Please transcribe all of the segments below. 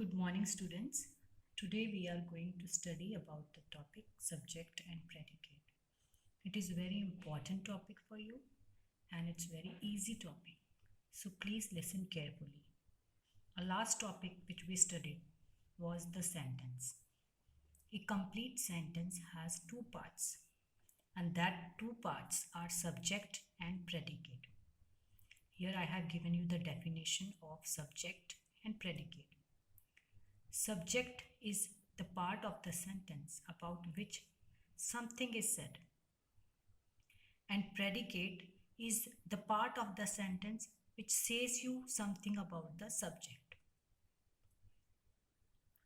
Good morning, students. Today we are going to study about the topic subject and predicate. It is a very important topic for you and it's very easy topic. So please listen carefully. Our last topic which we studied was the sentence. A complete sentence has two parts and that two parts are subject and predicate. Here I have given you the definition of subject and predicate. Subject is the part of the sentence about which something is said, and predicate is the part of the sentence which says you something about the subject.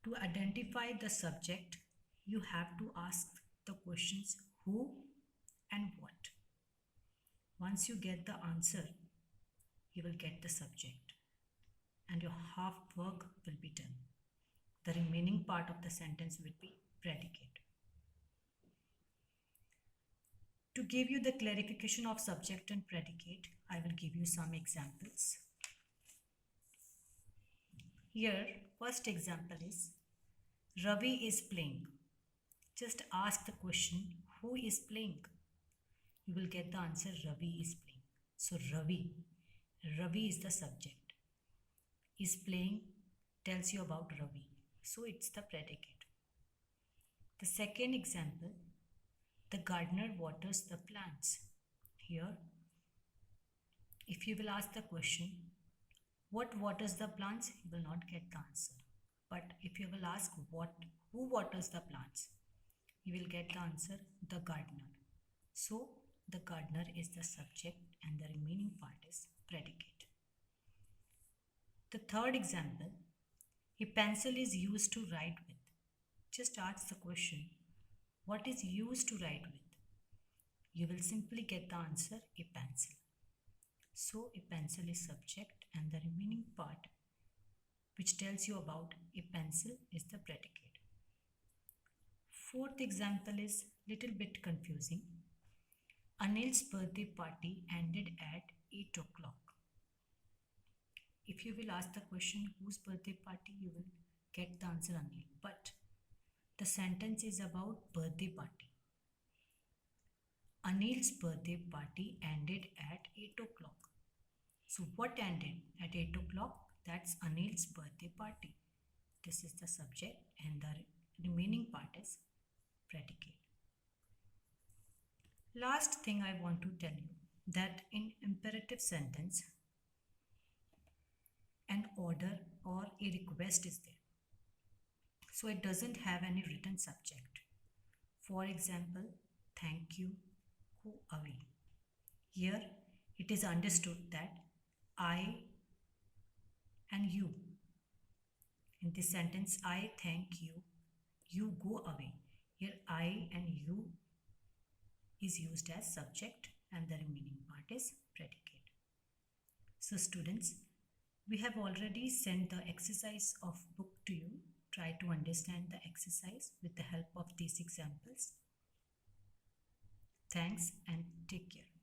To identify the subject, you have to ask the questions who and what. Once you get the answer, you will get the subject and your half work will be done. The remaining part of the sentence will be predicate. To give you the clarification of subject and predicate, I will give you some examples. Here, first example is Ravi is playing. Just ask the question, who is playing? You will get the answer, Ravi is playing. So Ravi is the subject. Is playing tells you about Ravi. So it's the predicate. The second example, the gardener waters the plants. Here, if you will ask the question, what waters the plants? You will not get the answer. But if you will ask who waters the plants? You will get the answer, the gardener. So the gardener is the subject and the remaining part is predicate. The third example, a pencil is used to write with. Just ask the question, what is used to write with? You will simply get the answer, a pencil. So a pencil is subject and the remaining part which tells you about a pencil is the predicate. Fourth example is little bit confusing. Anil's birthday party ended at 8 o'clock. If you will ask the question whose birthday party, you will get the answer Anil. But the sentence is about birthday party. Anil's birthday party ended at 8 o'clock. So what ended at 8 o'clock? That's Anil's birthday party. This is the subject and the remaining part is predicate. Last thing I want to tell you that in imperative sentence, an order or a request is there. So it doesn't have any written subject. For example, thank you, go away. Here it is understood that I and you. In this sentence, I thank you, you go away. Here I and you is used as subject and the remaining part is predicate. So students, we have already sent the exercise of book to you. Try to understand the exercise with the help of these examples. Thanks and take care.